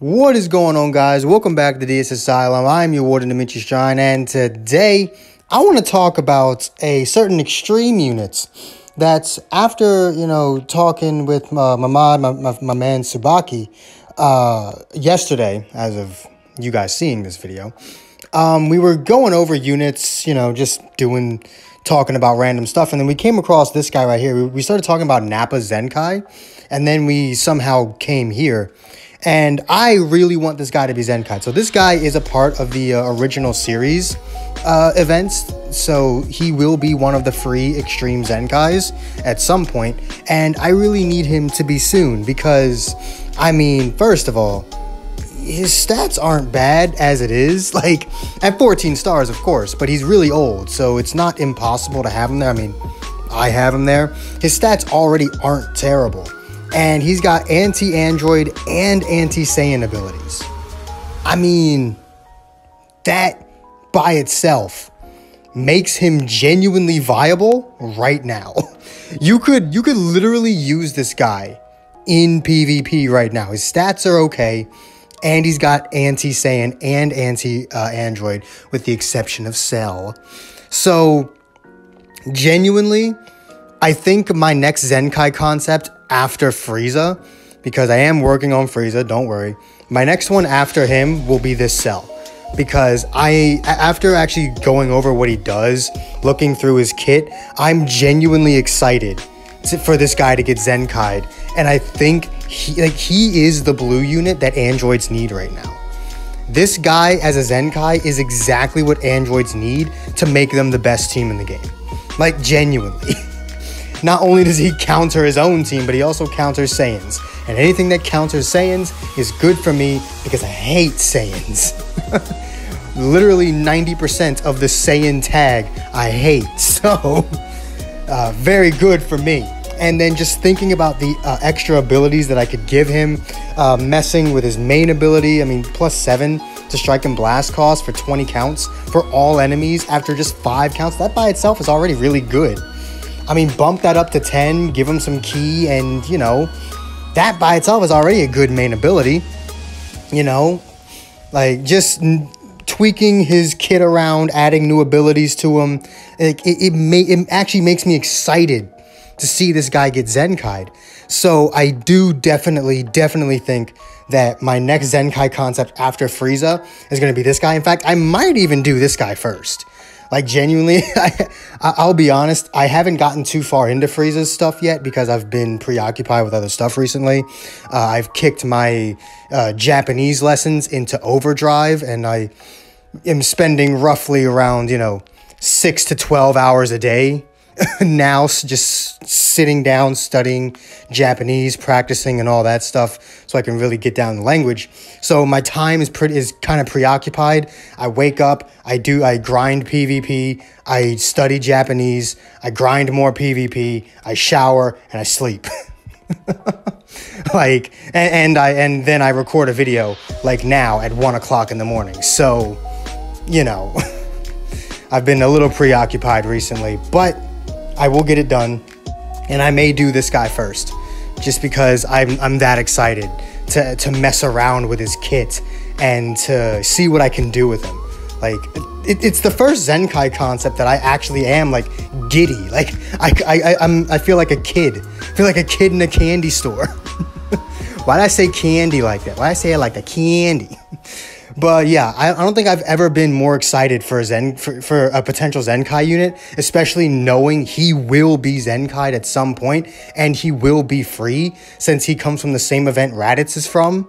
What is going on, guys? Welcome back to DS Asylum. I'm your warden, Dimitri Strine, and today I want to talk about a certain extreme unit that's after, talking with my man Tsubaki yesterday, as of you guys seeing this video. We were going over units, just talking about random stuff, and then we came across this guy right here. We started talking about Nappa Zenkai, and then we somehow came here. And I really want this guy to be Zenkai. So this guy is a part of the original series events. So he will be one of the free Extreme Zenkais at some point. And I really need him to be soon because, first of all, his stats aren't bad as it is. Like, at 14 stars, of course, but he's really old. So it's not impossible to have him there. I have him there. His stats already aren't terrible. And he's got anti-android and anti-Saiyan abilities. That by itself makes him genuinely viable right now. You could literally use this guy in PvP right now. His stats are okay, and he's got anti-Saiyan and anti-android, with the exception of Cell. So, genuinely, I think my next Zenkai concept after Frieza, because I am working on Frieza, don't worry. My next one after him will be this Cell, because after actually going over what he does, looking through his kit, I'm genuinely excited for this guy to get Zenkai'd, and I think he is the blue unit that androids need right now. This guy as a Zenkai is exactly what androids need to make them the best team in the game. Like, genuinely. Not only does he counter his own team, but he also counters Saiyans. And anything that counters Saiyans is good for me because I hate Saiyans. Literally 90% of the Saiyan tag I hate. So, very good for me. And then just thinking about the extra abilities that I could give him, messing with his main ability, +7 to strike and blast cost for 20 counts for all enemies after just 5 counts. That by itself is already really good. Bump that up to 10, give him some ki, and, that by itself is already a good main ability. Just tweaking his kit around, adding new abilities to him, it actually makes me excited to see this guy get Zenkai'd. So I do definitely think that my next Zenkai concept after Frieza is going to be this guy. In fact, I might even do this guy first. Like, genuinely, I'll be honest, I haven't gotten too far into Frieza's stuff yet because I've been preoccupied with other stuff recently. I've kicked my Japanese lessons into overdrive, and I am spending roughly around, 6 to 12 hours a day now, just sitting down, studying Japanese, practicing and all that stuff so I can really get down the language. So my time is kind of preoccupied. I wake up, I grind PvP, I study Japanese, I grind more PvP, I shower, and I sleep. And then I record a video like now at 1 o'clock in the morning. So, I've been a little preoccupied recently, but I will get it done, and I may do this guy first, just because I'm that excited to mess around with his kit and to see what I can do with him. Like, it's the first Zenkai concept that I actually am giddy. Like, I feel like a kid. I feel like a kid in a candy store. Why did I say candy like that? Why did I say it like the candy? But yeah, I don't think I've ever been more excited for a potential Zenkai unit, especially knowing he will be Zenkai'd at some point, and he will be free since he comes from the same event Raditz is from.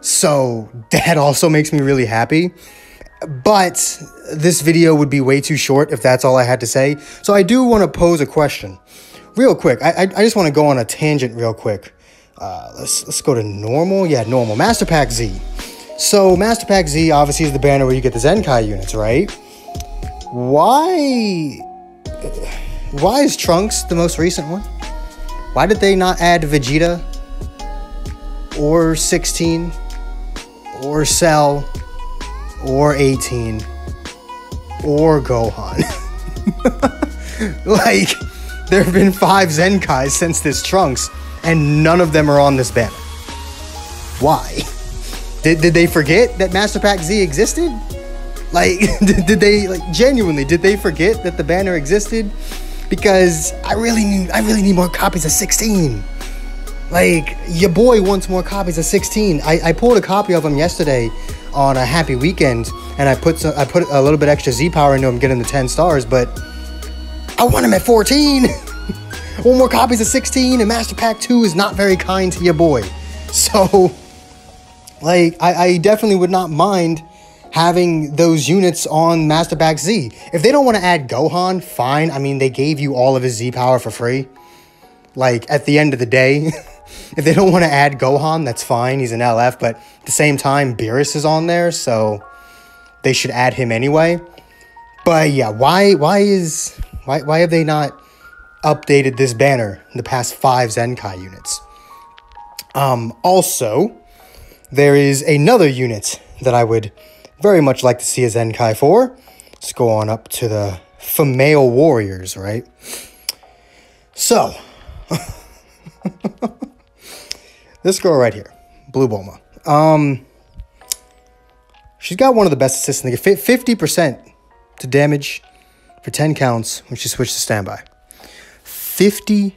So that also makes me really happy. But this video would be way too short if that's all I had to say. So I do want to pose a question real quick. I just want to go on a tangent real quick. Let's go to normal. Yeah, normal. Master Pack Z. So, Master Pack Z obviously is the banner where you get the Zenkai units, right? Why is Trunks the most recent one? Why did they not add Vegeta? Or 16? Or Cell? Or 18? Or Gohan? There have been 5 Zenkais since this Trunks, and none of them are on this banner. Why? Did they forget that Master Pack Z existed? Like, did they, like, genuinely, did they forget that the banner existed? Because I really need more copies of 16. Like, your boy wants more copies of 16. I pulled a copy of him yesterday on a Happy Weekend, and I put a little bit extra Z power into him, getting the 10 stars, but I want him at 14. I want more copies of 16, and Master Pack 2 is not very kind to your boy. So, like, I definitely would not mind having those units on Master Pack Z. If they don't want to add Gohan, fine. I mean, they gave you all of his Z power for free. Like, at the end of the day, if they don't want to add Gohan, that's fine. He's an LF, but at the same time, Beerus is on there, so they should add him anyway. But yeah, why have they not updated this banner in the past 5 Zenkai units? Also, there is another unit that I would very much like to see a Zenkai for. Let's go on up to the female warriors, right? So, this girl right here, Blue Bulma. She's got one of the best assists in the game. 50% to damage for 10 counts when she switches to standby. 50%.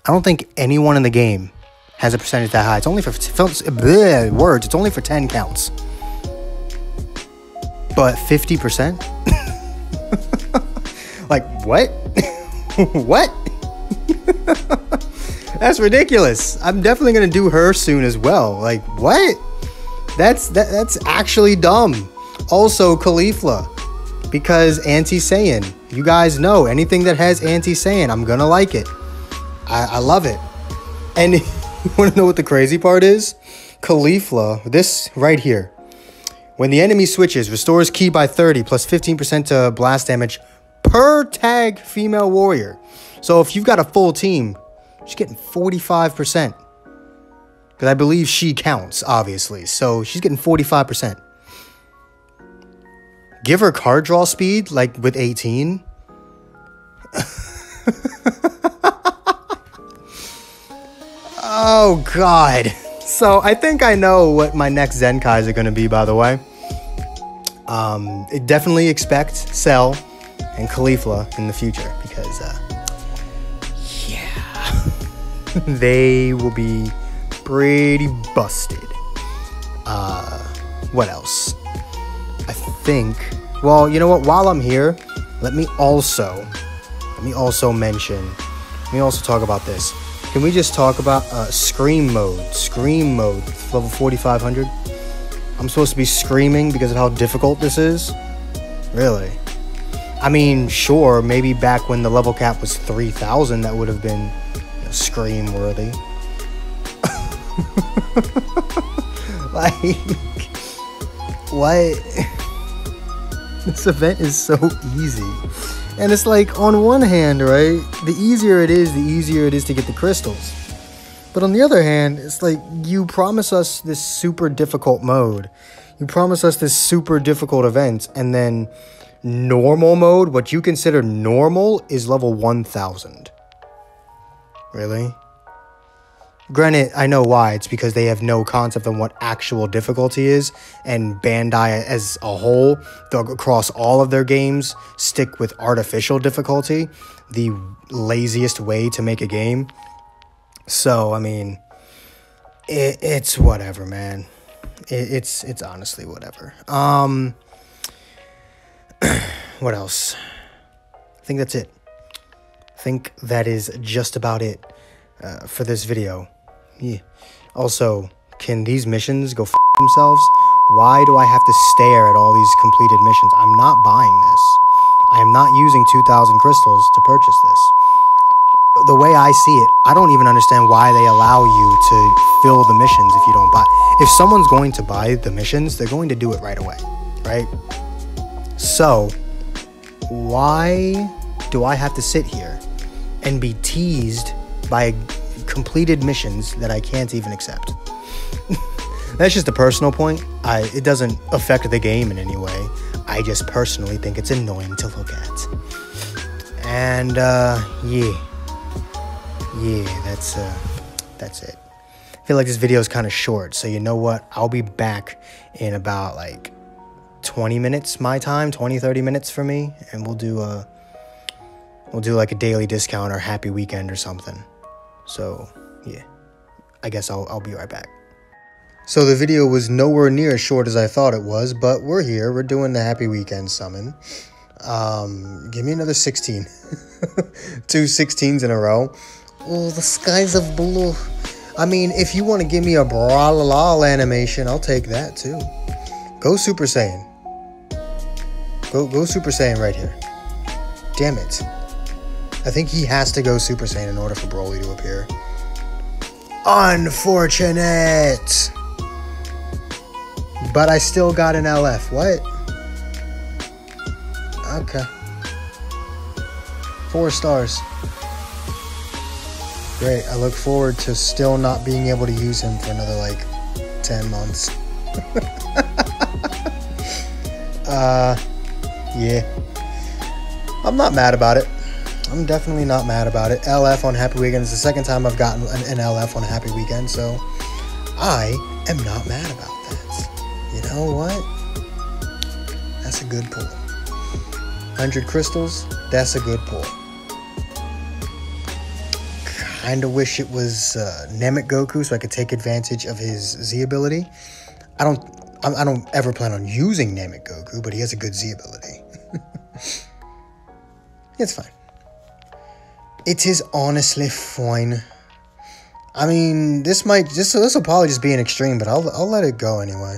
I don't think anyone in the game has a percentage that high. It's only for words. It's only for 10 counts. But 50%? Like, what? What? That's ridiculous. I'm definitely gonna do her soon as well. Like, what? That's actually dumb. Also, Caulifla, because anti-Saiyan. You guys know anything that has anti-Saiyan, I'm gonna like it. I love it. And you wanna know what the crazy part is? Caulifla, this right here. When the enemy switches, restores ki by 30 plus 15% to blast damage per tag female warrior. So if you've got a full team, she's getting 45%. Because I believe she counts, obviously. So she's getting 45%. Give her card draw speed, like with 18. Oh, God. So I think I know what my next Zenkais are going to be, by the way. Definitely expect Cell and Caulifla in the future. Because, yeah. They will be pretty busted. What else? I think, well, you know what? While I'm here, let me also mention, let me also talk about this. Can we just talk about Scream mode? Scream mode, level 4500. I'm supposed to be screaming because of how difficult this is? Really? I mean, sure, maybe back when the level cap was 3000, that would have been, you know, Scream worthy. Like, what? This event is so easy. And it's like, on one hand, right, the easier it is to get the crystals. But on the other hand, it's like, you promise us this super difficult mode. You promise us this super difficult event, and then normal mode, what you consider normal, is level 1000. Really? Granted, I know why. It's because they have no concept on what actual difficulty is, and Bandai as a whole, across all of their games, stick with artificial difficulty, the laziest way to make a game. So, I mean, it's whatever, man. It's honestly whatever. What else? I think that's it. I think that is just about it for this video. Yeah. Also, can these missions go f themselves? Why do I have to stare at all these completed missions? I'm not buying this. I am not using 2,000 crystals to purchase this. The way I see it, I don't even understand why they allow you to fill the missions if you don't buy. If someone's going to buy the missions, they're going to do it right away, right? So, why do I have to sit here and be teased by completed missions that I can't even accept? That's just a personal point. It doesn't affect the game in any way. I just personally think it's annoying to look at. And yeah, that's it. feel like this video is kind of short. So you know what? I'll be back in about like 20 minutes my time, 20, 30 minutes for me. And we'll do like a daily discount or happy weekend or something. So yeah, I guess I'll be right back. So the video was nowhere near as short as I thought it was, but we're here. We're doing the happy weekend summon. Give me another 16. 2 16s in a row. Oh, the skies of blue. I mean, if you want to give me a bra-la-la animation, I'll take that too. Go Super Saiyan. Go Super Saiyan right here. Damn it. I think he has to go Super Saiyan in order for Broly to appear. Unfortunate. But I still got an LF. What? Okay. 4 stars. Great. I look forward to still not being able to use him for another, like, 10 months. Yeah. I'm not mad about it. I'm definitely not mad about it. LF on Happy Weekend is the second time I've gotten an LF on Happy Weekend, so I am not mad about that. You know what? That's a good pull. 100 crystals, that's a good pull. Kinda wish it was Namek Goku so I could take advantage of his Z ability. I don't ever plan on using Namek Goku, but he has a good Z ability. It's fine. It is honestly fine. I mean, this will probably just be an extreme, but I'll let it go anyway.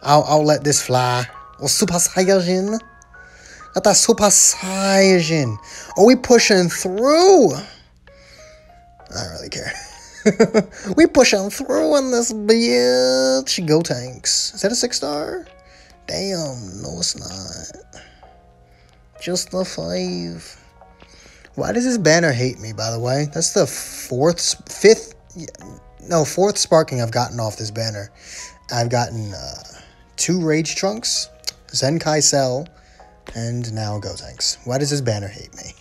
I'll let this fly. Oh, Super Saiyajin. Got that Super Saiyajin. Oh, we pushing through. I don't really care. We pushing through in this bitch. Go Tanks. Is that a 6-star? Damn, no it's not. Just a 5. Why does this banner hate me, by the way? That's the fourth sparking I've gotten off this banner. I've gotten 2 Rage Trunks, Zenkai Cell, and now Gotenks. Why does this banner hate me?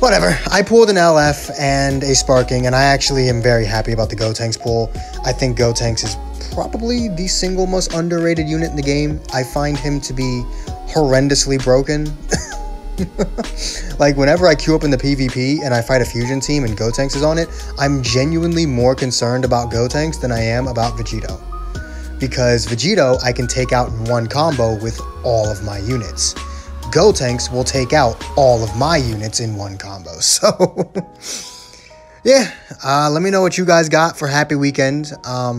Whatever. I pulled an LF and a Sparking, and I actually am very happy about the Gotenks pull. I think Gotenks is probably the single most underrated unit in the game. I find him to be horrendously broken. Like, whenever I queue up in the PvP and I fight a fusion team and Gotenks is on it, I'm genuinely more concerned about Gotenks than I am about Vegito. Because Vegito, I can take out in one combo with all of my units. Gotenks will take out all of my units in one combo. So, yeah, let me know what you guys got for Happy Weekend. Let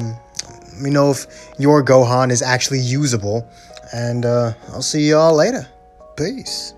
me know if your Gohan is actually usable. And I'll see y'all later. Peace.